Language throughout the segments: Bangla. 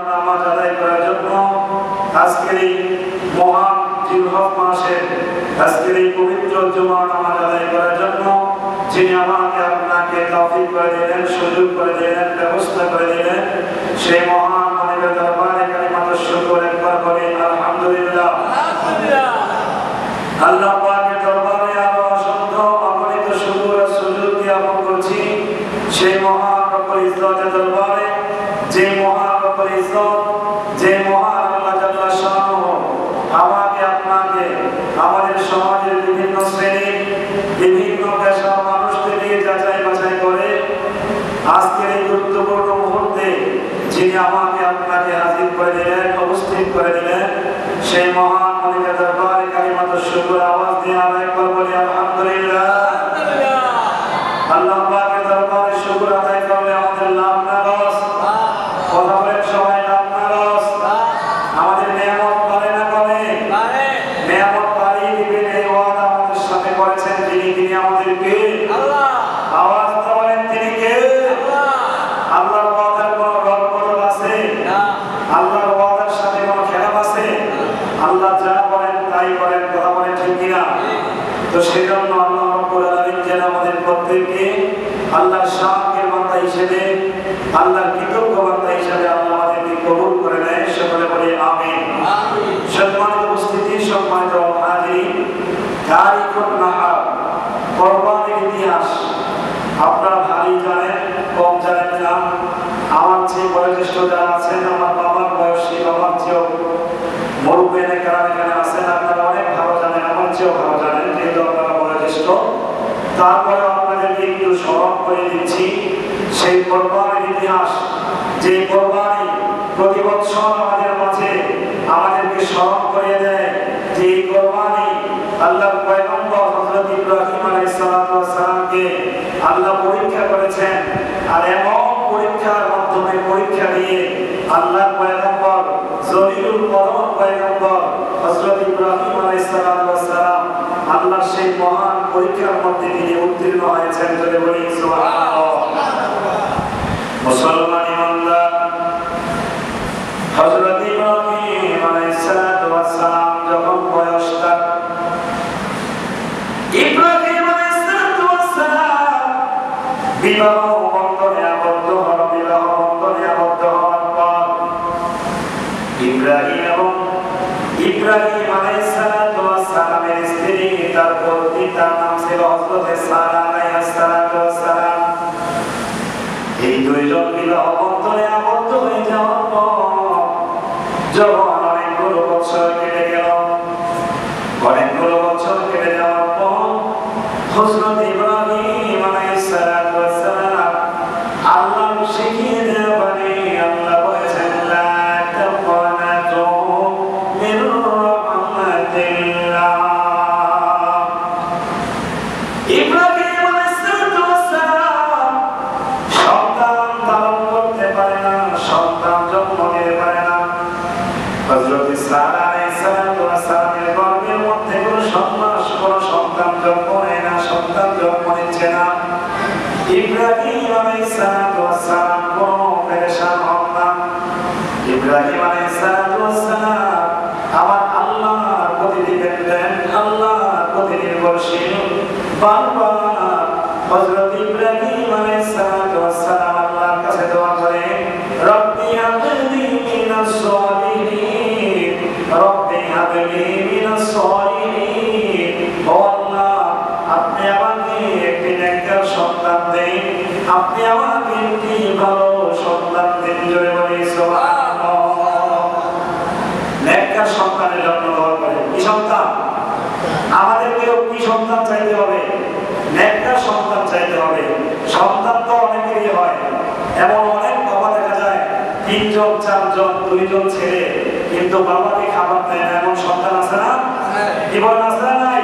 নামাজ আদায় করার জন্য আজকের এই মহান জিলহজ মাসের আজকের এই পবিত্র জুমার নামাজ আদায় করার জন্য যিনি আমাকে আপনাকে তৌফিক করে দিলেন, সুযোগ করে দিলেন, ব্যবস্থা করে দিলেন, সেই মহান মালিকের দরবারে কালিমাতুশ শুকর একবার বলি আলহামদুলিল্লাহ। আল্লাহ পাকের দরবারে আরো অসংখ্য অগণিত শুকর ও সুজুদ জ্ঞাপন করছি সেই মহান রব্বুল ইজ্জতের দরবারে, যে মহান রব্বুল ইজ্জত, যে মহান আল্লাহ জাল্লা শানুহু আমাকে আপনাকে আমাদের সমাজের বিভিন্ন শ্রেণী বিভিন্ন পেশার মানুষকে নিয়ে যাচাই বাছাই করে আজকের এই গুরুত্বপূর্ণ মুহূর্তে যিনি আমাকে আপনাকে হাজির করে দিলেন, উপস্থিত করে দিলেন, সেই মহান মালিকের দরবারে কালিমাতুশ শুকর আওয়াজ দিয়ে আমরা একবার বলি আলহামদুলিল্লাহ। আল্লাহ পাকের দরবারে শুকর আদায় করলে আমাদের লাভ না লস? কথা বলেন সবাই, লাভ না লস? আমাদের নিয়ামত পারে না করে? নিয়ামত বাড়িয়ে দিবেন এই ওয়াদা আমাদের সাথে করেছেন যিনি, তিনি আমাদের কে? আল্লাহ। আওয়াজ তো বলেন তিনি কে? আল্লাহ। আল্লাহর ওয়াদার কোনো রদ বদল আছে? না। আল্লাহর ওয়াদার সাথে কোনো খেলাপ আছে? আল্লাহ যা বলেন তাই করেন, কথা বলেন ঠিক কিনা? তো সেজন্য আল্লাহ রাব্বুল আলামিন যেন আমাদের প্রত্যেককে আল্লাহর শানের বান্দা হিসেবে, আল্লাহর কৃতজ্ঞ বান্দা হিসেবে আল্লাহ আমাদেরকে কবুল করে নেয়, সকলে বলি আমিন। সম্মানিত উপস্থিতি, সম্মানিত হাজিরিন, তারিখুন নাহার, কুরবানির ইতিহাস আপনারা ভালোই জানেন, কম জানেন না। আমার চেয়ে বয়োজ্যেষ্ঠ যারা আছেন, আমার বাবার বয়সী, বাবার চেয়েও মুরব্বিয়ানে কেরাম এখানে আছেন, আপনারা অনেক ভালো জানেন, আমার চেয়েও ভালো জানেন, যেহেতু আপনারা বয়োজ্যেষ্ঠ। তারপরে আপনাদেরকে একটু স্মরণ করে দিচ্ছি সেই কুরবানির ইতিহাস, যে কুরবানি প্রতি বছর আমাদের মাঝে আমাদেরকে স্মরণ করে দেয় যে এই কুরবানি আল্লাহর পয়গম্বর হযরত ইব্রাহিম আলাইহিস সালাতু ওয়াস সালামকে আল্লাহ পরীক্ষা করেছেন, আর এমন পরীক্ষার মাধ্যমে পরীক্ষা দিয়ে আল্লাহর পয়গম্বর জলিলুল কদর পয়গম্বর হযরত ইব্রাহিম আলাইহিস সালাতু ওয়াস সালাম আল্লাহর সেই মহান পরীক্ষার মধ্যে তিনি উত্তীর্ণ হয়েছেন, যদি বলি সুবহানাল্লাহ। মুসলমান ইমানদার, হযরত ইব্রাহিম আলাইহিস সালাতু ওয়াস সালাম যখন বয়স তার, ইব্রাহিম আলাইহিস সালাতু ওয়াস সালাম বিবাহ বন্ধনে আবদ্ধ হওয়ার পর ইব্রাহিম আলাইহিস সালাতু ওয়াস সালামের স্ত্রী, তার পত্নী, তার নাম ছিল হযরত সারা আলাইহিস সালাতু ওয়াস সালাম। এই দুইজন বিবাহ বন্ধনে আবদ্ধ হয়ে যাওয়ার পর যখন অনেকগুলো বছর কেটে গেল, যাওয়ার পর হযরত ইব্রাহিম আলাইহিস সালাতু ওয়াস সালাম আল্লাহ শিখিয়ে দেওয়া বাণী আল্লাহ বলেছেন, লা তাকুনাতু মিন রাহমাতিল্লাহ। ইব্রাহিম আলাইহিস সালাতু ওয়াস সালাম সন্তান ধারণ করতে পারে না, সন্তান জন্ম দিতে পারে না। হযরত সারা আলাইহিস সালাতু ওয়াস সালামের গর্ভের মধ্যে কোনো সন্তান জন্ম নেয় না, সন্তান জন্ম নিচ্ছে না। ইব্রাহিম আলাইহিস সালাতু ওয়াস সালাম কোনো পেরেশান হন না। ইব্রাহিম আলাইহিস সালাতু ওয়াস সালাম আমার আল্লাহর প্রতি ডিপেন্ডেন্ট, আল্লাহর প্রতি নির্ভরশীল। বারবার হযরত ইব্রাহিম আলাইহিস সালাতু ওয়াস সালাম আল্লাহর কাছে দোয়া করে, রব্বি হাবলি মিনাস সালিহিন, রব্বি হাবলি মিনাস সালিহিন। ও আল্লাহ, আপনি আমাকে একটি নেককার সন্তান দেন, আপনি আমাকে একটি ভালো সন্তান দেন, জোরে বলি সুবহানাল্লাহ। নেককার সন্তানের জন্য দোয়া করে। কি সন্তান? আমাদেরকেও কি সন্তান চাইতে হবে? নেককার সন্তান চাইতে হবে। সন্তান তো অনেকেরই হয়, এমন অনেক বাবা দেখা যায় 3 জন 4 জন 2 জন ছেলে, কিন্তু বাবাকে খাবার দেয় না, এমন সন্তান আছে না? জীবন আছে না নাই?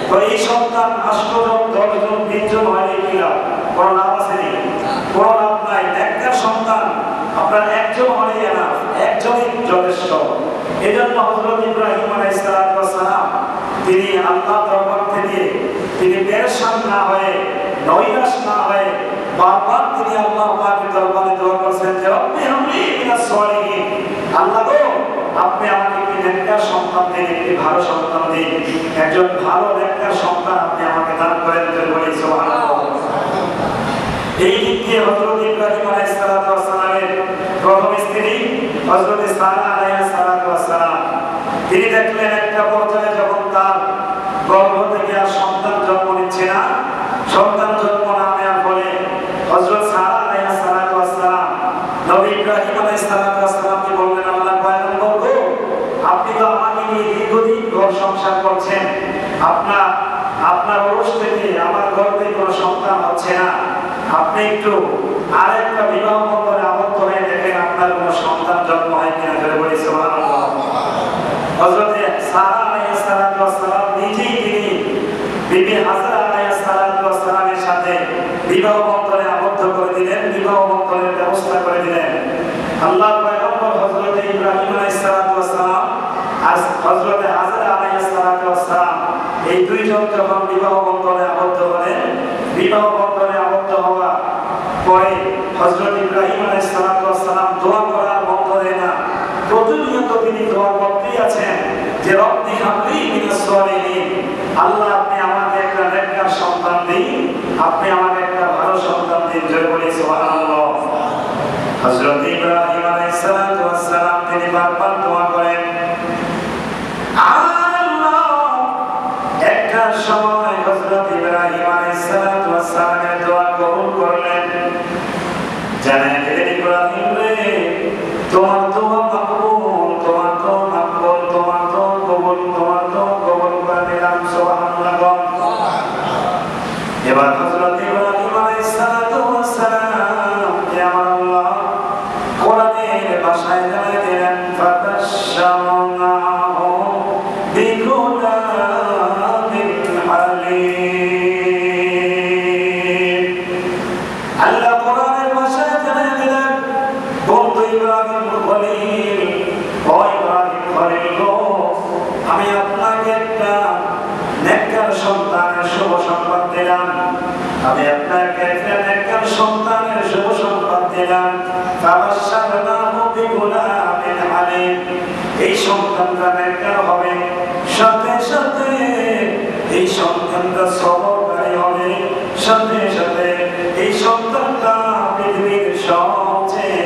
তো এই সন্তান 8 জন 10 জন 20 জন হয় কি লাভ? কোনো লাভ আছে নি? কোনো লাভ নাই। নেককার সন্তান আপনার একজন হলেই না, একজনই যথেষ্ট। এজন্য হযরত ইব্রাহিম আলাইহিস সালাতু ওয়াস সালাম তিনি আল্লাহর দরবার থেকে তিনি পেরেশান না হয়ে, নৈরাশ না হয়ে বারবার তিনি আল্লাহ পাকের দরবারে দোয়া করেছেন যে রব্বি হাবলি মিনাস সালিহিন, আল্লাহ গো আপনি আমাকে একটি নেককার সন্তান দিন, একটি ভালো সন্তান দিন, একজন ভালো নেককার সন্তান আপনি আমাকে দান করেন বলি সুবহানাল্লাহ। এই দিক দিয়ে হযরত ইব্রাহিম আলাইহিস সালাতু ওয়াস সালামের প্রথম স্ত্রী হযরত সারা আলাইহিস সালাতু ওয়াস সালাম তিনি দেখলেন একটা পর্যায়ে যখন তার গর্ভ থেকে আর সন্তান জন্ম নিচ্ছে না, সন্তান জন্ম না নেওয়ার ফলে হযরত সারা আলাইহিস সালাতু ওয়াস সালাম নবী ইব্রাহিম আলাইহিস সালাতু ওয়াস সালামকে বললেন, আল্লাহ পয়গম্বর গো আপনি তো আমাকে নিয়ে দীর্ঘদিন ঘর সংসার করছেন, আপনার ওরস থেকে আমার গর্ভে কোনো সন্তান হচ্ছে না, আপনি একটু আরেকটা বিবাহ বন্ধনে আবদ্ধ হয়ে দেখেন আপনার কোনো সন্তান জন্ম হয় কিনা ধরে বলি সুবহানাল্লাহ। হযরত সারা আলাইহিস সালাতু ওয়াস সালাম নিজেই তিনি বিবি হাজরা আলাইহিস সালাতু ওয়াস সালামের সাথে বিবাহ বন্ধনে আবদ্ধ করে দিলেন, বিবাহ বন্ধনের ব্যবস্থা করে দিলেন। আল্লাহর পয়গম্বর হযরত ইব্রাহিম আলাইহিস সালাতু ওয়াস সালাম আর হযরত হাজরা আলাইহিস সালাতু ওয়াস সালাম এই দুইজন যখন বিবাহ বন্ধনে আবদ্ধ হলেন, বিবাহ বন্ধনে আবদ্ধ হওয়া পরে হযরত ইব্রাহিম আলাইহিস সালাতু ওয়াস সালাম দোয়া করার বন্ধ দেন না, প্রতিনিয়ত তিনি দোয়া করতেই আছেন যে রব্বি হাবলি মিনাস সালিহিন, আল্লাহ আপনি আমাকে একটা নেককার সন্তান দিন, আপনি আমাকে একটা ভালো সন্তান দিন জয় বলি সুবহানাল্লাহ। হযরত ইব্রাহিম আলাইহিস সালাতু ওয়াস সালাম তিনি বারবার দোয়া করেন। একটা সময় হযরত ইব্রাহিম আলাইহিস সালাতু ওয়াস সালামের দোয়া কবুল করলেন। জানেন ইব্রাহিম রে তোমার দোয়া কবুল, তোমার দোয়া কবুল, তোমার দোয়া কবুল, তোমার দোয়া কবুল করে দিলাম সুবহানাল্লাহ। এবার হযরত ইব্রাহিম আলাইহিস সালাতু ওয়াস সালাম কে আল্লাহ কোরআনের ভাষায় জানিয়ে দিলেন ফাতাশশারনাহু বিগুলামিন হালিম। আল্লাহ কোরআনের ভাষায় জানিয়ে দিলেন বন্ধু ইব্রাহিম খলিল, ও ইব্রাহিম খলিল গো আমি আপনাকে একটা নেককার সন্তানের শুভ সংবাদ দিলাম, আমি আপনাকে একটা নেককার সন্তানের শুভ সংবাদ দিলাম। ফাবাশশারনাহু বিগুলামিন হালিম, এই সন্তানটা নেককার হবে, সাথে সাথে এই সন্তানটা সবরকারী হবে, সাথে সাথে এই সন্তানটা পৃথিবীর সবচেয়ে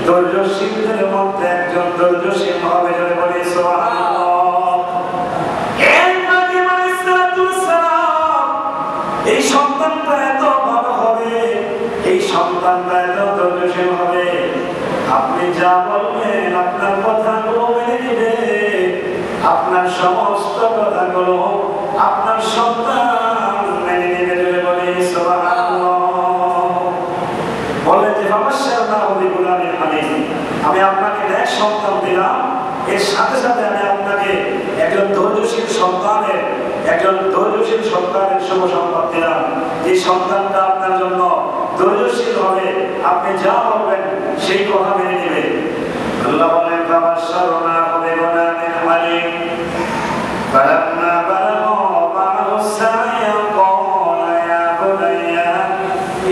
ধৈর্যশীলদের মধ্যে একজন ধৈর্যশীল হবে বলে বলি সুবহানাল্লাহ। এই সন্তানটা এত ভালো হবে, এই সন্তানটা এত ধৈর্যশীল হবে, আপনি যা বলবেন আপনার কথাগুলো মেনে নিবে, আপনার সমস্ত কথাগুলো আপনার সন্তান মেনে নিবে বলে সুবহানাল্লাহ। বলে যে ফাবাশশারনাহু বিগুলামিন হালিম, আমি আপনাকে এক সন্তান দিলাম, এর সাথে সাথে আমি আপনাকে একজন ধৈর্যশীল সন্তানের শুভ সংবাদ দিলাম। এই সন্তানটা আপনার জন্য ধৈর্যশীল হবে, আপনি যা বলবেন সেই কথা মেনে নেবে। আল্লাহ বলেন ফাবাশশারনাহু বিগুলামিন হালিম ফালাম্মা বালাগা মা'আহু সা'য়া ক্বালা ইয়া বুনাইয়া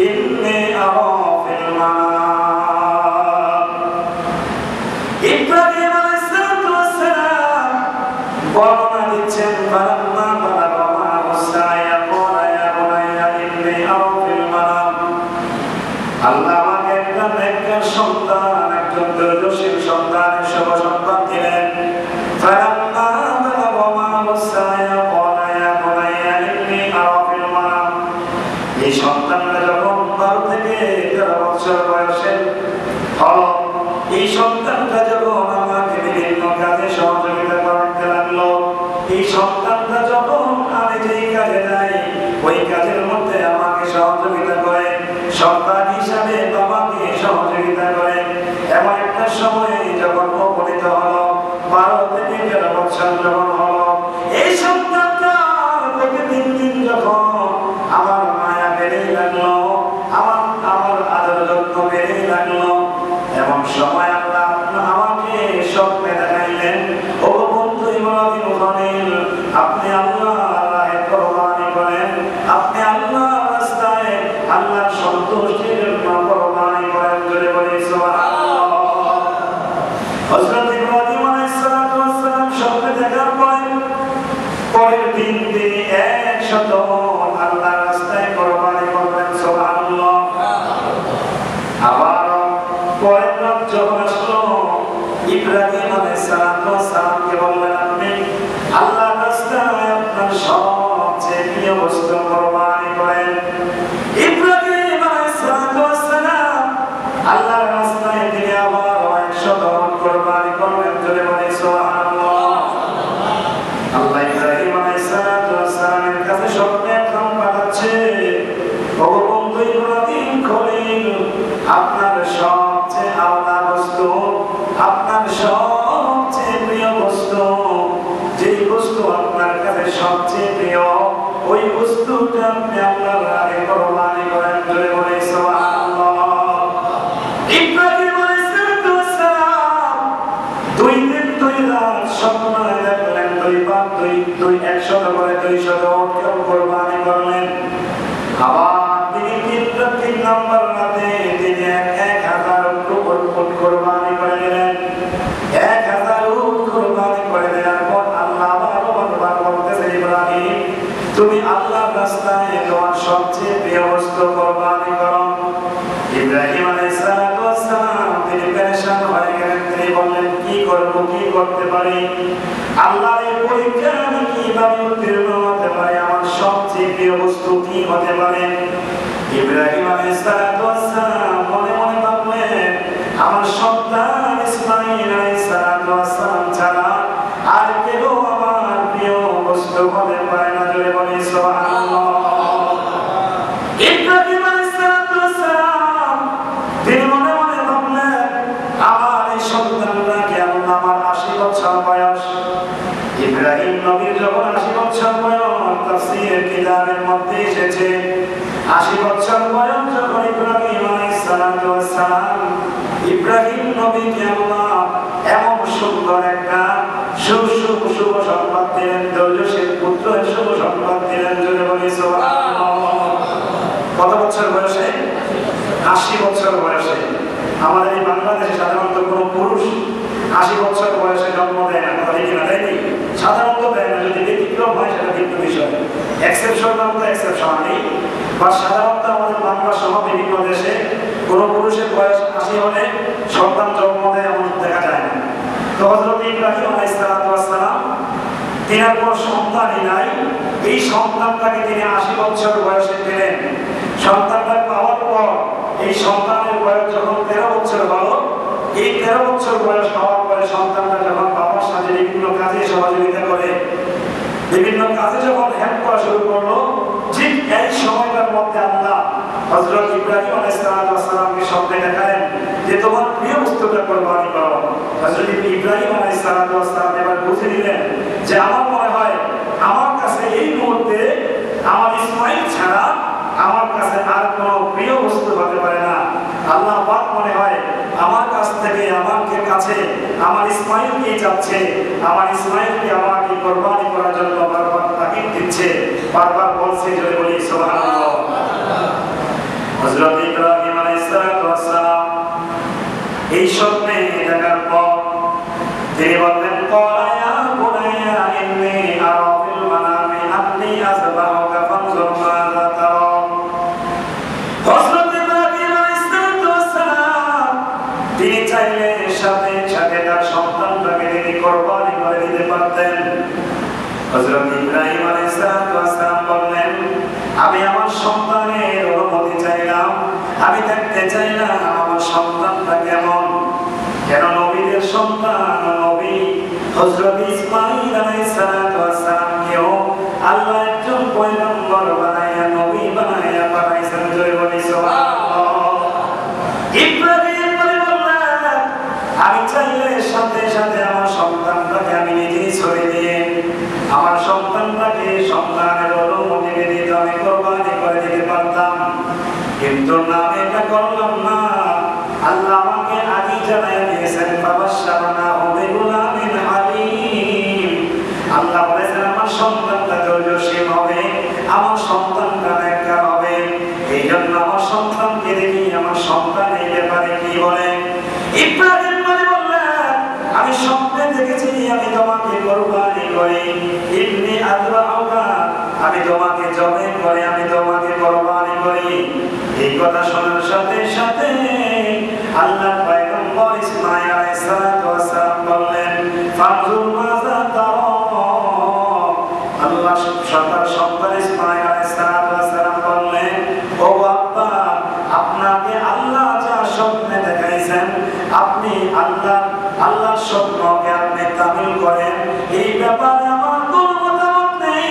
ইন্নী আরা ফিল মানাম। ইব্রাহিম আলাইহিস সালাতু ওয়াস সালাম বর্ণনা দিচ্ছেন ফালাম্মা বালাগা মা'আহু সা'য়া ক্বালা ইয়া বুনাইয়া ইন্নী আরা ফিল মানাম, আল্লাহ আমাকে একটা নেককার সন্তান, একজন ধৈর্যশীল সন্তানের শুভ সংবাদ দিলেন। ফালাম্মা বালাগা মা'আহু সা'য়া ক্বালা ইয়া বুনাইয়া ইন্নী আরা ফিল মানাম, এই সন্তানটা যখন 12 থেকে 13 বছর বয়সের হলো, এই সন্তানটা যখন আমাকে বিভিন্ন কাজে সহযোগিতা করতে লাগলো, এই সন্তানটা যখন আমি যেই কাজে যাই ওই কাজের মধ্যে আমাকে সহযোগিতা করে, সন্তান হিসাবে বাবাকে সহযোগিতা করে, এমন একটা সময় যখন উপনীত হলো 12 থেকে 13 বছর যখন হলো, এই সন্তানটার প্রতি দিন দিন যখন আমার মায়া বেড়েই লাগলো, আমার আদর যত্ন বেড়েই লাগলো, এমন সময় আল্লাহ আমাকে স্বপ্নে দেখাইলেন, ও বন্ধু ইব্রাহিম খলিল আপনি আল্লাহর রাহে কুরবানি করেন, আপনি আল্লাহর রাস্তায় আল্লাহর সন্তুষ্টির জন্য কুরবানি করেন জোরে বলি সুবহানাল্লাহ। হযরত ইব্রাহিম আলাইহিস সালাম স্বপ্নে দেখার পরের দিন তিনি 100 আল্লাহর রাস্তায় কুরবানি করলেন। সুবহানাল্লাহ। আবার পরের রাত যখন আসলো, ইব্রাহিম আলাইহিস সালামকে বললেন, আপনি আল্লাহর রাস্তায় আপনার সবচেয়ে প্রিয় বস্তু কুরবানি করেন। ইব্রাহিম আলাইহিস সালাম আল্লাহর রাস্তায় তিনি আবার 100 কুরবানি করলেন। জোরে বলি সুবহানাল্লাহ। আল্লাহ ইব্রাহিম আলাইহিস সালামের কাছে স্বপ্নে কাম পাঠাচ্ছে, ও বন্ধু ইব্রাহিম খলিল, আপনার সবচেয়ে আল্লাহ বস্তু, আপনার সবচেয়ে প্রিয় বস্তু, যে বস্তু আপনার কাছে সবচেয়ে প্রিয়, ওই বস্তুটা আপনি আল্লাহর রাহে কুরবানি করেন। জোরে বলি সুবহানাল্লাহ। ইব্রাহিম আলাইহিস সালাম 2 দিন 2 রাত স্বপ্ন দেখলেন, 2 বার 2 100 করে 200 উট কুরবানি করলেন। আবার তিনি 3 নম্বর রাতে তিনি 1000 উট কুরবানি করে দিলেন। 1000 উট কুরবানি করে দেওয়ার পর আল্লাহ বারবার বলতেছে, ইব্রাহিম তুমি আল্লাহর রাস্তায় তোমার সবচেয়ে প্রিয় বস্তু কুরবানি করো। ইব্রাহিম আলাইহিস সালাম তিনি পেরেশান হয়ে গেলেন। তিনি বললেন, কি করব, কি করতে পারি? আল্লাহর পরীক্ষা আমি কিভাবে উত্তীর্ণ হতে পারি? আমার সবচেয়ে প্রিয় বস্তু কি হতে পারে? ইব্রাহিম আলাইহিস সালাম মনে মনে ভাবলেন, আমার সন্তান ইসমাঈল আলাইহিস সালাম ছাড়া আর কেউ আমার প্রিয় বস্তু হতে পারে না। জোরে বলি সুবহানাল্লাহ। ইব্রাহিম আলাইহিস সালাম তিনি মনে মনে ভাবলেন, আমার এই সন্তানটাকে আল্লাহ, আমার 80 বছর বয়স। ইব্রাহিম নবীর যখন 80 বছর বয়স, তাফসীরের কিতাবের মধ্যে এসেছে 80 বছর বয়স যখন ইব্রাহিম আলাইহিস সালাম ইব্রাহিম নবীকে আল্লাহ এমন সুন্দর একটা শুভ সংবাদ দিলেন, দৈর্যশীল পুত্রের শুভ সংবাদ দিলেন। জোরে বলি সুবহানাল্লাহ। কত বছর বয়সে? 80 বছর বয়সে। আমাদের এই বাংলাদেশে সাধারণত কোনো পুরুষ 80 বছর বয়সে জন্ম দেয় না, কথা ঠিক না, দেয়নি? সাধারণত দেয় না। যদি ব্যতিক্রম হয় সেটা ভিন্ন বিষয়, এক্সেপশন তো এক্সেপশন নেই। বা সাধারণত আমাদের বাংলা সহ বিভিন্ন দেশে কোনো পুরুষের বয়স 80 হলে সন্তান জন্ম দেয় এমন দেখা যায় না। তো হযরত ইব্রাহিম আলাইহিস সালাম তিনার কোনো সন্তানই নাই, এই সন্তানটাকে তিনি 80 বছর বয়সে পেলেন। সন্তানটা পাওয়ার পর এই সন্তানের বয়স যখন 13 বছর হলো, এই 13 বছর বয়স হওয়ার পরে সন্তানটা যখন বাবার সাথে বিভিন্ন কাজে সহযোগিতা করে, বিভিন্ন কাজে যখন হেল্প করা শুরু করলো, ঠিক এই সময়টার মধ্যে আল্লাহ হযরত ইব্রাহিম আলাইহিস সালামকে স্বপ্নে দেখালেন যে তোমার প্রিয় বস্তুটা কুরবানি করো। হযরত ইব্রাহিম আলাইহিস সালাম এবার বুঝে নিলেন যে আমার মনে হয় আমার কাছে এই মুহূর্তে আমার ইসমাঈল ছাড়া আমার কাছে আর কোনো প্রিয় বস্তু হতে পারে না। আল্লাহ পাক মনে হয় আমার কাছ থেকে আমাকে কাছে আমার ইসমাঈলকে চাচ্ছে, আমার ইসমাঈলকে আমাকে কুরবানি করার জন্য বারবার তাকিদ দিচ্ছে, বারবার বলছে। জোরে বলি সুবহানাল্লাহ। হযরত ইব্রাহিম আলাইহিস সালাম এই স্বপ্নে দেখার পর তিনি বললেন, ক্বালা ইয়া বুনাইয়া ইন্নী আরা ফিল মানামি আন্নী আযবাহুকা ফানজুর মাযা তারা। হযরত ইব্রাহিম আলাইহিস সালাম তিনি চাইলে সাথে সাথে তার সন্তানটাকে তিনি কুরবানি করে দিতে পারতেন। হযরত ইব্রাহিম আলাইহিস সালাম বললেন, আমি আমার সন্তানের অনুমতি চাইলাম, আমি দেখতে চাইলাম আমার সন্তানটা কেমন। কেন নবীদের সন্তান নবী হযরত ইসমাঈল আলাইহিস সালামকেও আল্লাহ একজন পয়গম্বর বানায়া, নবী বানায়া পাঠাইছেন। জোরে বলি সুবহানাল্লাহ। ইব্রাহিম বললেন, আমি চাইলে সাথে সাথে আমার সন্তানটাকে আমি নিজেই ছড়িয়ে দিয়ে আমার সন্তানটাকে সন্তানের অনুমতি দিতে আমি কুরবানি করে দিতে পারতাম, কিন্তু না, আমি এটা করলাম না। আল্লাহ আমাকে আগে জানাই দিয়েছেন, ফাবাশশারনাহু বিগুলামিন হালিম। আল্লাহ বলেছেন আমার সন্তানটা ধৈর্যশীল হবে, আমার সন্তানটা নেককার হবে। এই জন্য আমার সন্তানকে দেখি আমার সন্তান এই ব্যাপারে কি বলে। ইব্রাহিম বললেন, দেখেছি আমি তোমাকে কুরবানি করি, ইন্নী আযবাহুকা, আমি তোমাকে জবাই করে আমি তোমাকে কুরবানি করি। এই কথা শোনার সাথে সাথে আল্লাহর পয়গম্বর ইসমাঈল আলাইহিস সালাতু ওয়াস সালাম বললেন, ফানজুর মাযা তারা। আল্লাহ সন্তান ইসমাঈল আলাইহিস সালাতু ওয়াস সালাম বললেন, ও আব্বা, আপনাকে আল্লাহ যা স্বপ্নে দেখাইছেন, আপনি আল্লাহর স্বপ্নকে আপনি তামিল করেন, এই ব্যাপারে আমার কোনো মতামত নেই,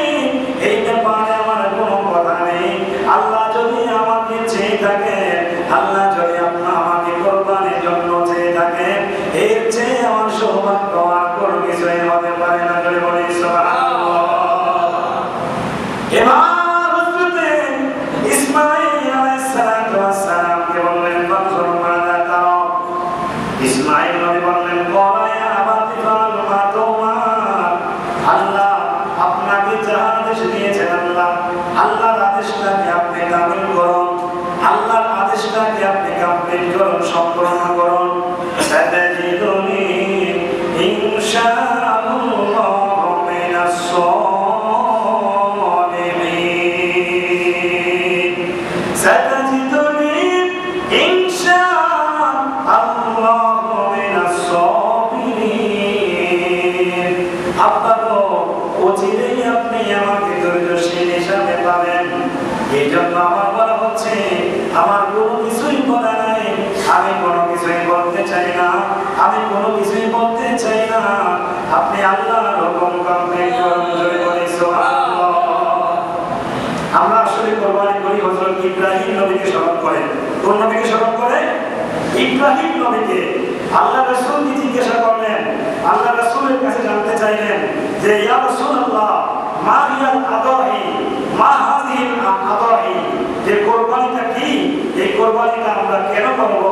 এই ব্যাপারে আমার কোনো কথা নেই। আল্লাহ যদি আমাকে চেয়ে থাকেন, আল্লাহ যদি আমাকে কুরবানির জন্য চেয়ে থাকেন, এর চেয়ে আমার সৌভাগ্য আর কোনো কিছুই হতে পারে না। যদি বলি সুবহানাল্লাহ। এবার হযরত ইসমাঈল আলাইহিস সালাতু ওয়াস সালাম কে বললেন, ফানজুর মাযা তারা। ইসমাঈল নবী বললেন, ক্বালা ইয়া আবাতি ফাল মা তুমার। আল্লাহ আপনাকে যা আদেশ দিয়েছেন, আল্লাহর আদেশটাকে আপনি কামিল করুন, আল্লাহর আদেশটাকে আপনি কমপ্লিট করুন, সম্পূর্ণ করুন। সাতাজিদুনি ইনশাআল্লাহু মিনাস সালিমিন। সাতাজিদুনি ইনশাআল্লাহু মিনাস সাবিরিন। আব্বা গো, অচিরেই আপনি আমাকে ধৈর্যশীল হিসাবে পাবেন। এই জন্য আমার বলা হচ্ছে, আমার কোনো কিছুই বলা নাই, আমি কোনো কিছুই বলতে চাই না, আমি কোনো কিছুই বলতে চাই না। আপনি আল্লাহর হুকুম কমপ্লিট করুন। জয় বলি সুবহানাল্লাহ। আমরা আসলে কুরবানি করি হযরত ইব্রাহিম নবীকে স্মরণ করে। কোন নবীকে স্মরণ করে? ইব্রাহিম নবীকে। আল্লাহ রাসূল কি জিজ্ঞাসা করলেন, আল্লাহ রাসূলের কাছে জানতে চাইলেন যে, ইয়া রাসূলুল্লাহ, মা হিয়াল আদাহি, মা হাযিহিল আদাহি, যে কুরবানিটা কি, এই কুরবানিটা আমরা কেন করব?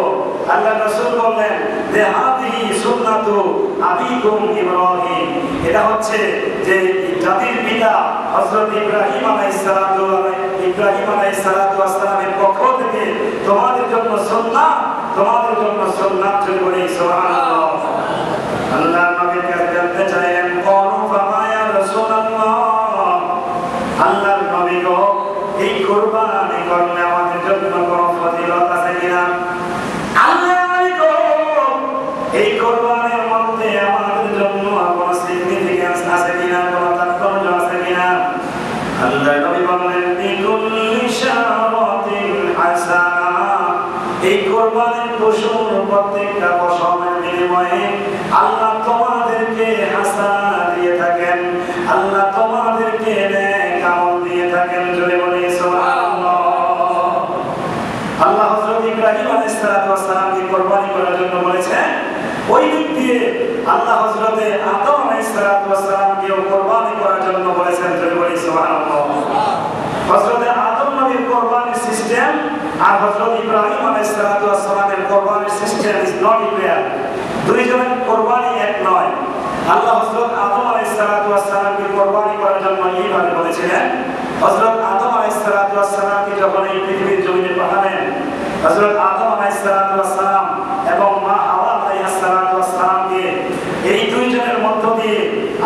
আল্লাহ রাসূল বললেন যে, হাযিহি সুন্নাতু আবিকুম ইব্রাহিম। এটা হচ্ছে যে জাতির পিতা হযরত ইব্রাহিম আলাইহিস সালাতু ওয়াস সালামের পক্ষ থেকে তোমাদের জন্য সুন্নাত, তোমাদের জন্য সুন্নাত। বলি সুবহানাল্লাহ। আল্লাহ নবীর কাছে জানতে চাইলেন, ক্বালু ফামা ইয়া রাসূলুল্লাহ। আল্লাহর নবী গো, এই কুরবানি করলে আমাদের জন্য কোনো ফজিলত আছে কিনা? আল্লাহর নবী গো, এই কুরবানির মধ্যে আমাদের জন্য কোনো সিগনিফিকেন্স আছে কিনা, কোনো তাৎপর্য আছে কিনা? আল্লাহর নবী বললেন, বিকুল্লি শারাতিন হাসানা। এই কুরবানির পশুর প্রত্যেকটা পশমের বিনিময়ে আল্লাহ তোমাদেরকে হাসানা দিয়ে থাকেন, আল্লাহ তোমাদেরকে নেক আমল দিয়ে থাকেন। জোরে বলি সুবহানাল্লাহ। আল্লাহ হযরত ইব্রাহিম আলাইহিস সালাতু ওয়াস সালামকে কুরবানি করার জন্য বলেছেন, ওই দিক দিয়ে আল্লাহ হযরত আদম আলাইহিস সালাতু ওয়াস সালামকে কুরবানি করার জন্য বলেছেন। জোরে বলি সুবহানাল্লাহ। হযরত আদম নবীর কুরবানির সিস্টেম আর হযরত ইব্রাহিম আলাইহিস সালাতু ওয়াস সালামের কুরবানির সিস্টেম ইজ নট ইকুয়াল। দুইজনের কুরবানি এক নয়। আল্লাহ হযরত আদম আলাইহিস সালাতু ওয়াস সালামকে কুরবানি করার জন্য এইভাবে বলেছিলেন। হযরত আদম আলাইহিস সালাতু ওয়াস সালামকে যখন এই পৃথিবীর জমিনে পাঠালেন, হযরত আদম আলাইহিস সালাতু ওয়াস সালাম এবং মা হাওয়া আলাইহিস সালাতু ওয়াস সালামকে এই দুইজনের মধ্য দিয়ে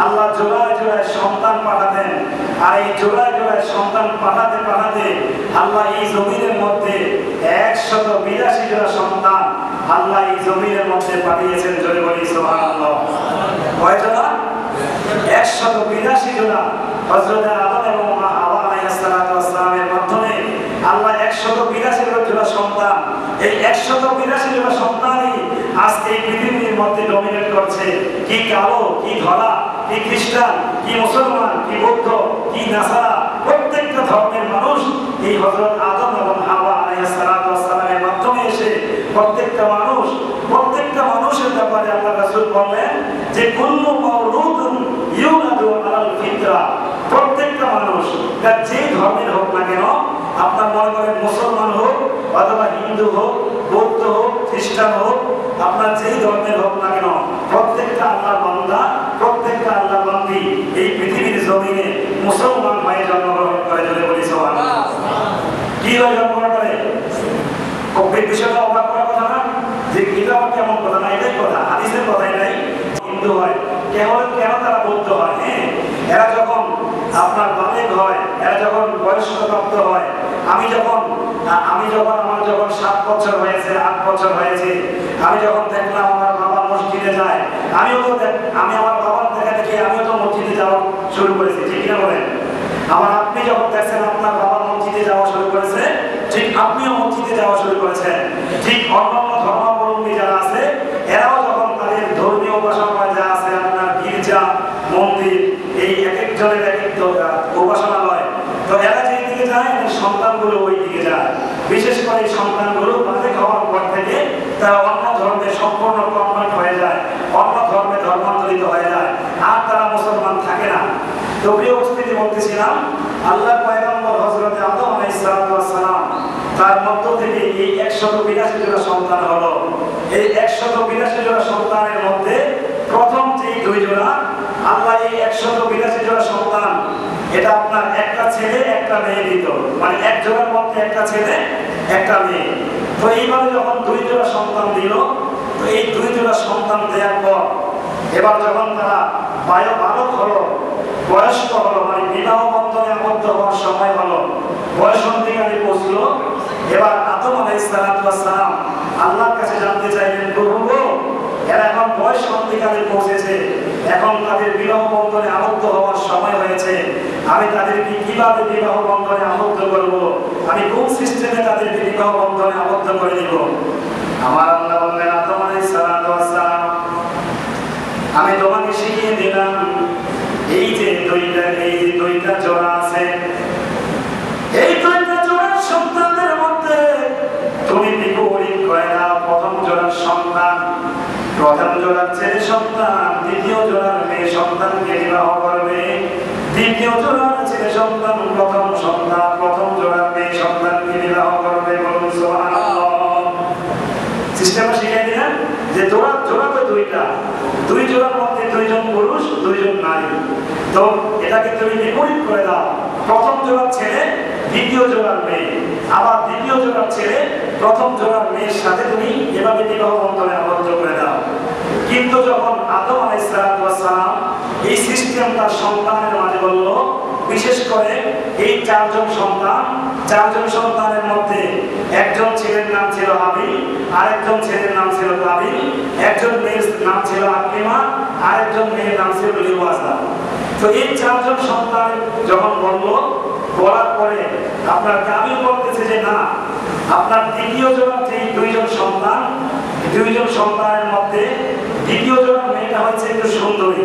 আল্লাহ জোড়ায় জোড়ায় সন্তান পাঠাতেন। আর এই জোড়ায় জোড়ায় সন্তান পাঠাতে পাঠাতে আল্লাহ এই জমিনের মধ্যে 182 জোড়া সন্তান আল্লাহ এই জমিনের মধ্যে পাঠিয়েছেন। জোরে বলি সুবহানাল্লাহ। কয় জোড়া? 182 জোড়া। হযরত আদম এবং মা হাওয়া আলাইহিস সালাতু ওয়াস সালামের মাধ্যমে আল্লাহ 182 জোড়া সন্তান, এই 182 জোড়া সন্তানই আজকে এই পৃথিবীর মধ্যে ডমিনেট করছে। কি কালো, কি ধলা, কি খ্রিস্টান, কি মুসলমান, কি বৌদ্ধ, কি নাসারা, প্রত্যেকটা ধর্মের মানুষ এই হযরত আদম এবং হাওয়া আলাইহিস সালাতু ওয়াস সালামের মাধ্যমে এসে প্রত্যেকটা মানুষের ব্যাপারে আল্লাহ রাসূল বললেন যে, কুল্লু মাওলুদুন ইউলাদু আলাল ফিতরা। প্রত্যেকটা মানুষ তার যে ধর্মের হোক না কেন, আপনার মনে করেন মুসলমান হোক অথবা হিন্দু হোক, বৌদ্ধ হোক, খ্রিস্টান হোক, আপনার যেই ধর্মের হোক না কেন, প্রত্যেকটা আল্লাহর বান্দা, প্রত্যেকটা আল্লাহর বান্দী এই পৃথিবীর জমিনে মুসলমান হয়ে জন্মগ্রহণ করে। জোরে বলি সুবহানাল্লাহ। কি হয়ে জন্মগ্রহণ করে? বিষয়টা অবাক করার কথা না, যে এটা কেমন কথা না, এটাই কথা, হাদিসের কথাই নাই। হিন্দু হয়? কেন তারা বৌদ্ধ হয়? হ্যাঁ, এরা যখন আপনার বালেগ হয়, এরা যখন বয়স্কপ্রাপ্ত হয়, আমি যখন আমার যখন 7 বছর হয়েছে, 8 বছর হয়েছে, আমি যখন দেখলাম আমার বাবা মসজিদে যায়, আমি আমার বাবার দেখা দেখি আমিও তো মসজিদে যাওয়া শুরু করেছি, ঠিক না বলেন? আপনি যখন দেখছেন আপনার বাবা মসজিদে যাওয়া শুরু করেছে, ঠিক আপনিও মসজিদে যাওয়া শুরু করেছেন। ঠিক অন্যান্য ধর্মাবলম্বী যারা আছে, এরাও যখন তাদের ধর্মীয় উপাসনা যা আছে, আপনার গির্জা, মন্দির, এই এক একজনের এক এক উপাসনালয়, তো এরা যেই দিকে যায়, সন্তানগুলো ওই দিকে যায়। বিশেষ করে এই সন্তানগুলো বাজে খাওয়ার পর থেকে তারা অন্য ধর্মে সম্পূর্ণ কনভার্ট হয়ে যায়, অন্য ধর্মে ধর্মান্তরিত হয়ে যায়, আর তারা মুসলমান থাকে না। তো প্রিয় উপস্থিতি বলতেছিলাম, আল্লাহর পয়গম্বর হযরত আদম আলাইহিস সালাম, তার মধ্য থেকে এই 182 জোড়া সন্তান হলো। এই 182 জোড়া সন্তানের মধ্যে প্রথম যে 2 জোড়া, আল্লাহ এই 182 জোড়া সন্তান, এটা আপনার একটা ছেলে একটা মেয়ে দিত, মানে এক জোড়ার মধ্যে একটা ছেলে একটা মেয়ে। তো এইভাবে যখন 2 জোড়া সন্তান দিল, তো এই 2 জোড়া সন্তান দেওয়ার পর এবার যখন তারা বালক হলো, বয়স্ক হলো, মানে বিবাহ বন্ধনে আবদ্ধ হওয়ার সময় হলো, বয়সন্ধিকালে পৌঁছলো, এবার আদম আলাইহিস সালাম আল্লাহর কাছে জানতে চাইলেন, প্রভু গো, এরা এখন বয়সন্ধিকালে পৌঁছেছে, এখন তাদের বিবাহ বন্ধনে আবদ্ধ হওয়ার সময় হয়েছে, আমি তাদেরকে কিভাবে বিবাহ বন্ধনে আবদ্ধ করব? আমি কোন সিস্টেমে তাদেরকে বিবাহ বন্ধনে আবদ্ধ করে দিব? আমার আল্লাহ বললেন, আদম আলাইহিস সালাম, আমি তোমাকে শিখিয়ে দিলাম, এই যে দুইটা জোড়া আছে, এই 2টা জোড়ার সন্তানদের মধ্যে তুমি বিপরীত করে দাও। প্রথম জোড়ার সন্তান, প্রথম জোড়ার ছেলে সন্তান দ্বিতীয় জোড়ার মেয়ে সন্তানকে বিবাহ করবে, দ্বিতীয় জোড়ার ছেলে সন্তান প্রথম জোড়ার মেয়ে সন্তানকে বিবাহ করবে। বলুন সুবহানাল্লাহ। সিস্টেম শিখিয়ে দিলেন যে জোড়া তো 2টা, 2 জোড়ার মধ্যে 2 জন পুরুষ 2 জন নারী, তো এটাকে তুমি বিপরীত করে দাও। প্রথম জোড়ার ছেলে দ্বিতীয় জোড়ার মেয়ে, আবার দ্বিতীয় জোড়ার ছেলে প্রথম জোড়ার মেয়ের সাথে তুমি এভাবে বিবাহ বন্ধনে আবদ্ধ করে দাও। কিন্তু যখন আদম আলাইহিস সালাম এই সিস্টেম তার সন্তানের মাঝে বলল, বিশেষ করে এই 4 জন সন্তানের মধ্যে একজন ছেলের নাম ছিল হাবিল, আরেকজন ছেলের নাম ছিল কাবিল, একজন মেয়ের নাম ছিল আকলিমা, আরেকজন মেয়ের নাম ছিল লিওয়াজা। তো এই 4 জন সন্তান যখন বলার পরে আপনার কাবিল বলতেছে যে না, আপনার দ্বিতীয় জোড়ার যে 2 জন সন্তানের মধ্যে দ্বিতীয় জোড়ার মেয়েটা হয়েছে একটু সুন্দরী,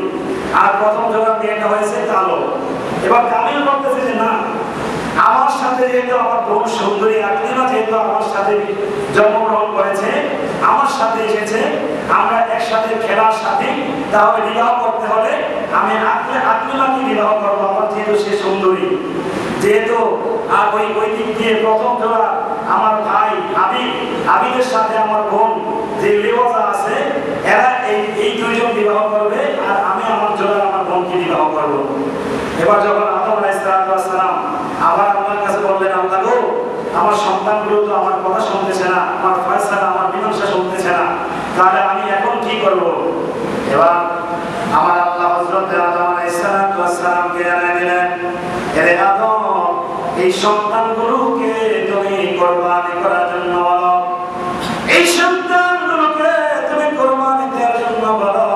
আর প্রথম জোড়ার মেয়েটা হয়েছে কালো। এবার কাবিল বলতেছে যে না, আমার সাথে যেহেতু আমার বোন সুন্দরী আকলিমা যেহেতু আমার সাথে জন্মগ্রহণ করেছে, আমার সাথে এসেছে, আমরা একসাথে খেলার সাথে, তাহলে বিবাহ করতে হলে আমি আকলিমাকে বিবাহ করবো, আমার যেহেতু সে সুন্দরী। যেহেতু ওই দিক দিয়ে প্রথম জোড়া আমার ভাই হাবিবের সাথে আমার বোন যে লিওয়াজা আছে, এরা এই 2 জন বিবাহ করবে, আর আমি আমার জোড়া আমার বোনকে বিবাহ করবো। এবার যখন আদম আলাইহিস সালাম আবার আল্লাহর কাছে বললেন, আল্লাহ গো, আমার সন্তানগুলো তো আমার কথা শুনতেছে না, আমার ফয়সালা, আমার মীমাংসা শুনতেছে না, তাহলে আমি এখন কি করব? এবার আমার আল্লাহ হযরত আদম আলাইহিস সালামকে জানিয়ে দিলেন, হে আদম, এই সন্তানগুলোকে তুমি কুরবানি করার জন্য বলো, এই সন্তানগুলোকে তুমি কুরবানি দেওয়ার জন্য বলো,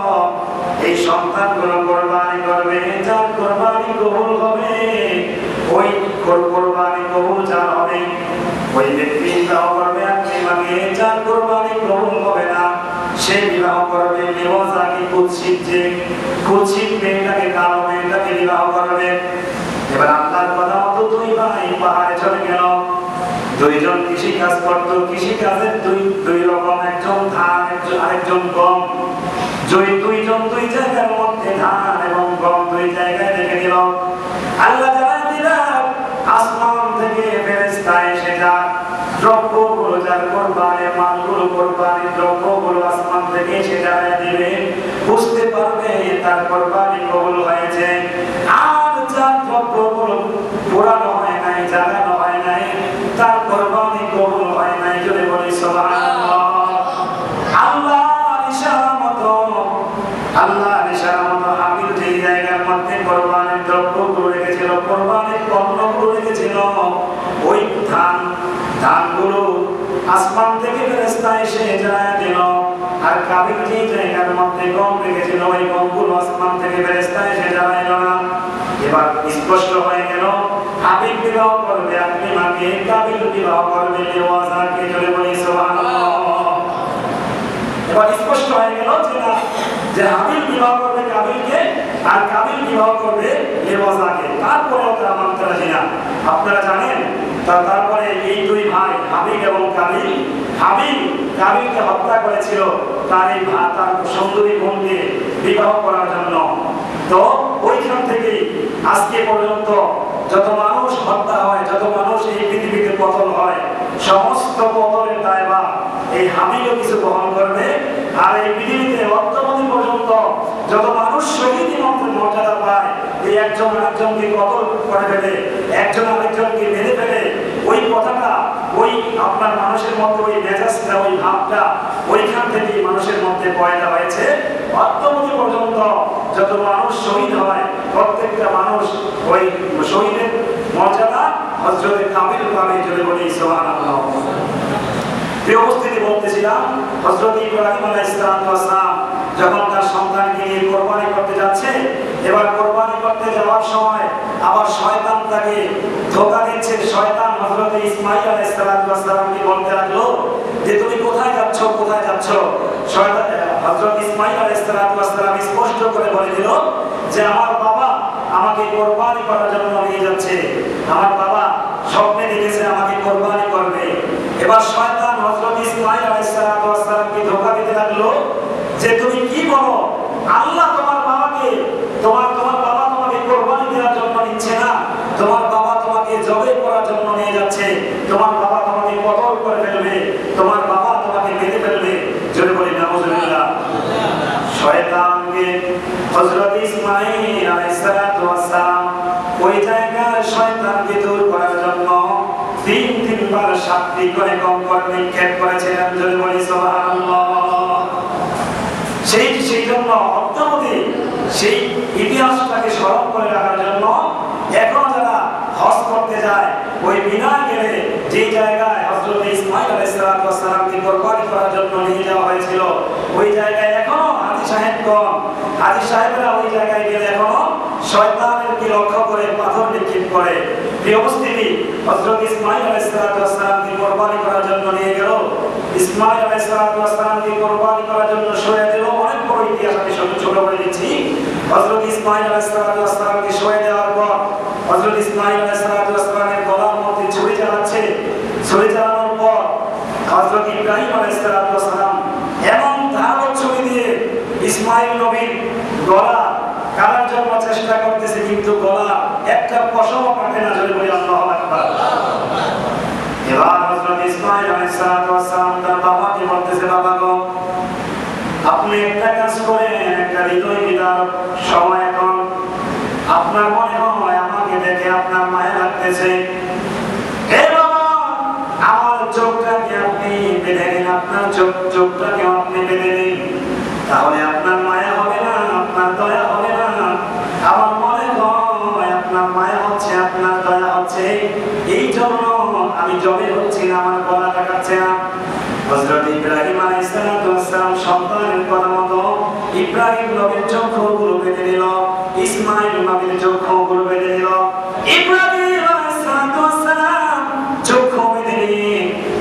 এই সন্তানগুলো কুরবানি করবে, যার কুরবানি কবুল হবে, ওই কুরবানি কবুল যার হবে, ওই ব্যক্তি বিবাহ করবে আকলিমাকে, যার কুরবানি কবুল হবে না সে বিবাহ করবে লিওয়াজাকে, কুৎসিত মেয়েটাকে, কালো মেয়েটাকে বিবাহ করবে। এবার আল্লাহর কথা মতো 2 ভাই পাহাড়ে চলে গেল। 2 জন কৃষি কাজ করত, কৃষি কাজের 2 রকম, একজন ধান আরেকজন গম। 2 জন 2 জায়গার মধ্যে ধান এবং গম 2 জায়গায় রেখে দিল। আল্লাহ জানায় দিলেন, আসমান থেকে ফেরেশতা এসে যায়, দ্রব্যগুলো যার কোরবানির মালগুলো, কোরবানির দ্রব্যগুলো আসমান থেকে এসে জানায় দিবে, বুঝতে পারবে তার কোরবানি কবুল হয়েছে। আর যার দ্রব্যগুলো পুরানো হয় নাই, জাগানো হয় নাই, তার কোরবানি কবুল হয় নাই। যদি বলি সুবহানাল্লাহ। আল্লাহ আল্লাহর ইশারা মতো হাবিল যে জায়গার মধ্যে কোরবানির দ্রব্যগুলো রেখেছিল, কোরবানির পণ্যগুলো রেখেছিল, ওই ধানগুলো আসমান থেকে ফেরেশতা এসে জ্বালায় দিল। আর কাবিল যে জায়গার মধ্যে গম রেখেছিল, ওই গমগুলো আসমান থেকে ফেরেশতা এসে জ্বালাইল না। এবার স্পষ্ট হয়ে গেল হাবিল বিবাহ করবে আকলিমাকে, কাবিল বিবাহ করবে লিওয়াজাকে। জোরে বলি সুবহানাল্লাহ। এবার স্পষ্ট হয়ে গেল যে হাবিল বিবাহ করবে কাবিলকে, আর কাবিল বিবাহ করবে লিওয়াজাকে। তারপরেও তারা মানতে রাজি না। আপনারা জানেন তারপরে এই দুই ভাই হাবিল এবং কাবিল, হাবিল কাবিলকে হত্যা করেছিল তার এই তার সুন্দরী বোনকে বিবাহ করার জন্য। তো ওইখান থেকে আজকে পর্যন্ত যত মানুষ হত্যা হয়, যত মানুষ এই পৃথিবীতে পতন হয়, সমস্ত পতনের দায়ভার এই হাবিলও কিছু বহন করবে। আর এই পৃথিবীতে বর্তমানে পর্যন্ত যত মানুষ শহীদ ইমামের মর্যাদা পায়, এই একজন আরেকজনকে কতল করে ফেলে, একজন আরেকজনকে মেরে ফেলে, ওই কথাটা, ওই আপনার মানুষের মধ্যে ওই মেজাজটা, ওই ভাবটা ওইখান থেকে মানুষের মধ্যে পয়দা হয়েছে। বর্তমানে পর্যন্ত যত মানুষ শহীদ হয়, প্রত্যেকটা মানুষ ওই শহীদের মর্যাদা হযরত কাবিল পাবে। যদি বলি সুবহানাল্লাহ। প্রিয় উপস্থিতি, বলতেছিলাম হযরত ইব্রাহিম আলাইহিস সালাম যখন তার সন্তানকে নিয়ে কোরবানি করতে যাচ্ছে, এবার কোরবানি করতে যাওয়ার সময় আবার শয়তান তাকে ধোঁকা দিচ্ছে। শয়তান হযরত ইসমাঈল আলাইহিস সালামকে বলতে লাগলো যে তুমি কোথায় যাচ্ছ, কোথায় যাচ্ছ? শয়তান হযরত ইসমাঈল আলাইহিস সালাম স্পষ্ট করে বলে দিল যে আমার বাবা আমাকে কোরবানি করার জন্য নিয়ে যাচ্ছে, আমার বাবা স্বপ্নে দেখেছে আমাকে কোরবানি করবে। এবার শয়তান হযরত ইসমাঈল আলাইহিস সালামকে ধোঁকা দিতে লাগলো যে তুমি কি বলো, আল্লাহ তোমার বাবাকে তোমার বাবা তোমাকে কোরবানি দেওয়ার জন্য নিচ্ছে না, তোমার বাবা তোমাকে জবে করার জন্য নিয়ে যাচ্ছে, তোমার বাবা তোমাকে কতল করে ফেলবে, তোমার বাবা তোমাকে মেরে ফেলবে। জোরে বলি নাউজুবিল্লাহ। শয়তানকে হযরত ইসমাঈল আলাইহিস সালাম ওই জায়গায় শয়তানকে দূর করার জন্য তিনবার শাস্তি করে কঙ্কর নিক্ষেপ করেছিলেন। জোরে বলি সুবহানাল্লাহ। সেই জন্য অত্যবধি সেই ইতিহাসটাকে স্মরণ করে রাখার জন্য এখন যারা হজ করতে যায়, ওই মিনা গেলে যে জায়গায় হযরত ইসমাঈল আলাইহিস সালামকে কোরবানি করার জন্য নিয়ে যাওয়া হয়েছিল, ওই জায়গায় এখনো হাজী সাহেবরা ওই জায়গায় গেলে এখনো শয়তানকে লক্ষ্য করে পাথর নিক্ষেপ করে। প্রিয় উপস্থিতি, হযরত ইসমাঈল আলাইহিস সালামকে কোরবানি করার জন্য নিয়ে গেল, ইসমাঈল আলাইহিস সালামকে কোরবানি করার জন্য সরিয়ে দিল। অনেক বড় ইতিহাস, আমি ছোট করে দিচ্ছি। হযরত ইসমাঈল আলাইহিস সালামকে সরিয়ে দেওয়ার পর হযরত ইসমাঈল আলাইহিস সালামের গলার মধ্যে ছুরি চালাচ্ছে। ছুরি চালানোর পর হযরত ইব্রাহিম আলাইহিস সালাম এমন ধারালো ছুরি দিয়ে ইসমাঈল নবীর গলা কাটার জন্য চেষ্টা করতেছে, কিন্তু গলা একটা পশমও কাটে না। জোরে বলি আল্লাহু আকবার। এবার হযরত ইসমাঈল আলাইহিস সালাম তার বাবাকে বলতেছে, বাবা গো, আপনি একটা কাজ করেন, একটা হৃদয় বিদারক সময় এখন আপনার মনে হয় আমাকে দেখে আপনার মায়া লাগতেছে, হে বাবা আমার চোখটাকে আপনি বেঁধে নিন, আপনার চোখটাকে আপনি বেঁধে নিন, তাহলে আপনার মায়া হবে না, আপনার দয়া হবে না। আমার মনে হয় আপনার মায়া হচ্ছে, আপনার দয়া হচ্ছে, এই জন্য আমি জবে হচ্ছি না, আমার গলাটা কাটছে না। হযরত ইব্রাহিম আলাইহিস সালাম সন্তানের কথা মতো ইব্রাহিম নবীর চক্ষুগুলো বেঁধে নিল, ইসমাঈল নবীর চক্ষুগুলো বেঁধে নিল। ইব্রাহিম আলাইহিস সালাম চক্ষু বেঁধে নিয়ে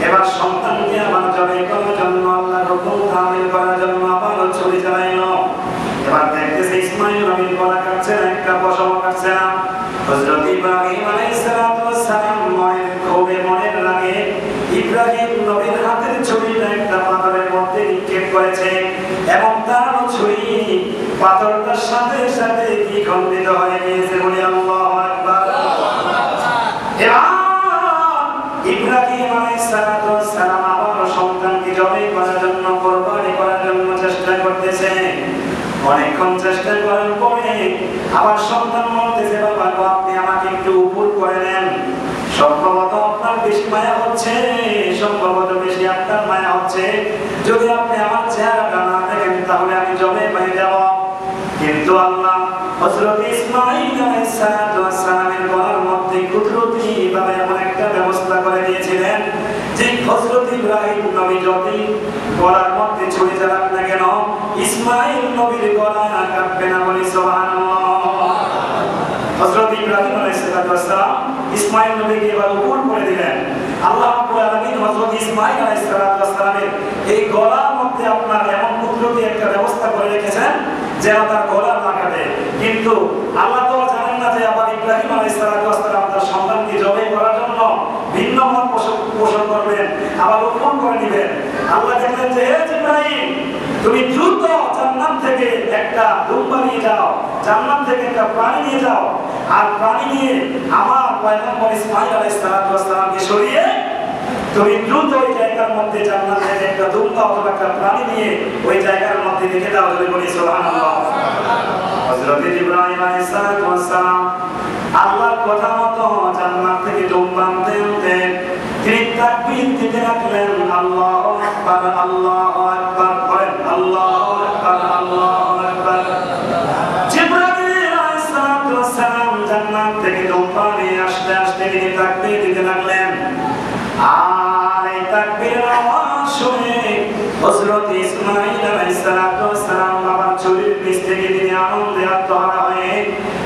এবার সন্তানকে আবার জবে করার জন্য, আল্লাহর হুকুম তামিল করার জন্য আবার ছুরি চালাইল। এবার দেখতেছে ইসমাঈল নবীর গলা কাটছে না, একটা পশমও কাটছে না। হযরত ইব্রাহিম আলাইহিস সালাম মনের লাগে ইব্রাহিম নবীর হাতের ছুরিটা একটা পাথরের মধ্যে নিক্ষেপ করেছে, এবং তার ছুরি পাথরটার সাথে সাথে কি খণ্ডিত হয়ে গিয়েছে। বলি আল্লাহু আকবার। ইব্রাহিম আলাইহিস সালাম আবার সন্তানকে জবাই করার জন্য, কোরবানি করার জন্য চেষ্টা করতেছে। অনেকক্ষণ চেষ্টা করার পরে আবার সন্তান বলতেছে, বাবা আপনি আমাকে একটু উপর করে নেন, সম্ভবত আপনার বেশি মায়া হচ্ছে, সম্ভবত বেশি আপনার মায়া হচ্ছে, যদি আপনি আমার চেহারাটা না দেখেন তাহলে আমি জবে পেয়ে যাব। কিন্তু আল্লাহ হযরত ইসমাঈল আলাইহিস সালামের গলার মধ্যে কুদরতি ভাবে এমন একটা ব্যবস্থা করে দিয়েছিলেন যে হযরত ইব্রাহিম নবী যতই গলার মধ্যে ছুরি চালাক না কেন ইসমাঈল নবীর গলা কাঁপবে না, বলি সুবহানাল্লাহ। হযরত ইব্রাহিম আলাইহিস সালাম ইসমাঈল নবীকে এবার উপর করে দিলেন। আল্লাহ রাব্বুল আলামিন হযরত ইসমাঈল আলাইহিস সালামের এই গলার মধ্যে আপনার এমন কুদরতি একটা ব্যবস্থা করে রেখেছেন যেন তার গলা না কাটে। কিন্তু আল্লাহ তো জানেন না যে আবার ইব্রাহিম আলাইহিস সালাম তার সন্তানকে জবাই করার জন্য ভিন্ন মত পোষণ করবেন, আবার উপর করে দিবেন। আল্লাহ দেখলেন যে হে ইব্রাহিম, তুমি দ্রুত জান্নাত থেকে একটা দুম্বা নিয়ে যাও, জান্নাত থেকে একটা প্রাণী নিয়ে যাও, আর প্রাণী নিয়ে আমার পয়গম্বর ইসমাঈল আলাইহিস সালামকে সরিয়ে তুমি দ্রুত ওই জায়গার মধ্যে জান্নাত থেকে একটা দুম্বা অথবা একটা প্রাণী নিয়ে ওই জায়গার মধ্যে রেখে দাও, যদি বলি সুবহানাল্লাহ। হযরত ইব্রাহিম আলাইহিস সালাম আল্লাহর কথা মতো জান্নাত থেকে দুম্বা আনতে তিনি তাকবীর দিতে লাগলেন, আল্লাহু আকবার, আল্লাহু আকবার, বলেন আল্লাহু আকবার, আল্লাহু আকবার। জিবরাইল আলাইহিস সালাম জান্নাত থেকে দুম্বা নিয়ে আসতে আসতে তিনি তাকবীর দিতে লাগলেন। আর এই তাকবীরের আওয়াজ শুনে হযরত ইসমাঈল আলাইহিস সালাম বাবার চুরির নিচ থেকে তিনি আনন্দে আত্মহারা হয়ে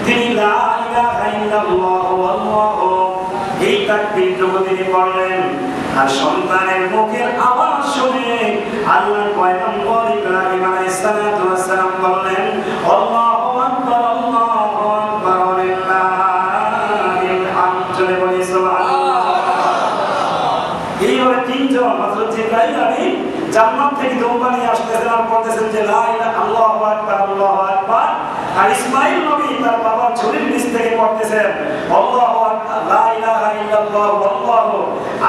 তিনি লা ইলাহা ইল্লাল্লাহু আল্লাহু এই তাকবীর তিনি পড়লেন। আর সন্তানের মুখের আওয়াজ শুনে আল্লাহর পয়গম্বর ইব্রাহিম আলাইহিস সালাম বললেন, আল্লাহু আকবার, আল্লাহু আকবার, লিল্লাহিল হামদ, বলি সুবহানাল্লাহ। এইভাবে তিনজন হযরত জিবরাইল আলাইহিস জান্নাত থেকে দুম্বা নিয়ে আসতেছেন আর বলতেছেন যে লা ইলাহা আল্লাহু আকবার, আল্লাহু আকবার। আর ইসমাঈল নবী তার বাবার ঝুলির নিচ থেকে পড়তেছেন আল্লাহু আকবার, লা ইলাহা ইল্লাল্লাহু আল্লাহু।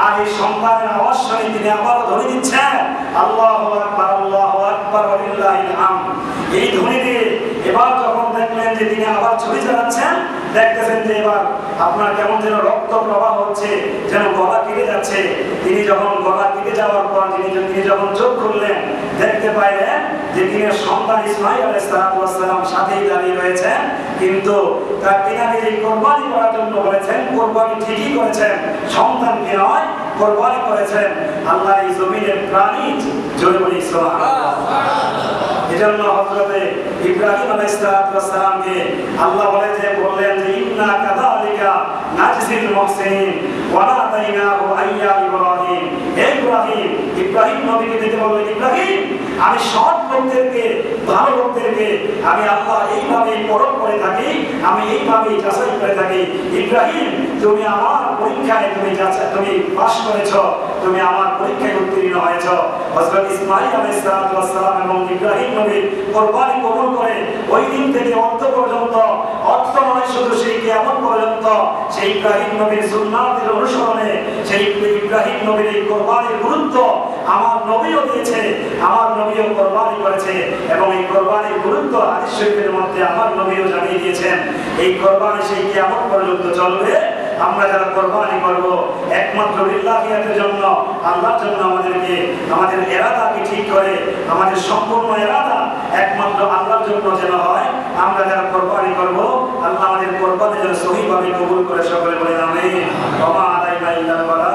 আর এই সন্তানের আওয়াজ শুনে তিনি আবারও ধ্বনি দিচ্ছেন আল্লাহু আকবার, আল্লাহু আকবার, লিল্লাহিল হামদ। এই ধ্বনি দিয়ে এবার যখন দেখলেন যে তিনি আবার ছুরি চালাচ্ছেন, দেখতেছেন যে এবার আপনার কেমন যেন রক্ত প্রবাহ হচ্ছে, যেন গলা কেটে যাচ্ছে। তিনি যখন গলা কেটে যাওয়ার পর তিনি যখন চোখ খুললেন, দেখতে পাইলেন যে তিনি সন্তান ইসমাঈল আলাইহিস সালাম সাথেই দাঁড়িয়ে রয়েছেন। কিন্তু তার পিতাকে যে কোরবানি করার জন্য বলেছেন, কোরবানি ঠিকই করেছেন, সন্তানকে নয় কোরবানি করেছেন আল্লাহর এই জমিনের প্রাণী, জোরে বলি সুবহানাল্লাহ। এজন্য হযরত ইব্রাহিম আলাইহিস সালামকে আল্লাহ বললেন যে ইন্না কাযালিকা নাজজিল মুহসিনিন ওয়া নাদাইনাহু আইয়া ইব্রাহিম। হে ইব্রাহিম, ইব্রাহিম নবীকে দেখে বললেন, ইব্রাহিম, আমি সৎ লোকদেরকে, ভালো লোকদেরকে আমি আল্লাহ এইভাবে পরখ করে থাকি, আমি এইভাবে যাচাই করে থাকি। ইব্রাহিম, তুমি আমার পরীক্ষায় তুমি পাস করেছো, তুমি আমার পরীক্ষায় উত্তীর্ণ হয়েছো। হযরত ইসমাঈল আলাইহিস সালাম এবং ইব্রাহিম নবী কুরবানি কবুল করে ওই দিন থেকে অন্ত পর্যন্ত, অর্থ নয় শুধু সেই কিয়ামত পর্যন্ত, সেই ইব্রাহিম নবীর সুন্নাতের অনুসরণে সেই ইব্রাহিম নবীর এই কুরবানির গুরুত্ব আমার নবীও দিয়েছে, আমার নবীও কুরবানি করেছে এবং এই কুরবানির গুরুত্ব হাদিস শরীফের মধ্যে আমার নবীও জানিয়ে দিয়েছেন। এই কুরবানি সেই কিয়ামত পর্যন্ত চলবে। আমরা যারা কুরবানি করব একমাত্র লিল্লাহিয়াতের জন্য, আল্লাহর জন্য আমাদের ইরাদাকে ঠিক করে, আমাদের সম্পূর্ণ ইরাদা একমাত্র আল্লাহর জন্য যেন হয়। আমরা যারা কুরবানি করব, আল্লাহ আমাদের কুরবানি যেন সহিভাবে কবুল করে, সকলে বলেন আমিন। ওয়া মা আলাইনা ইল্লাল বালাগ।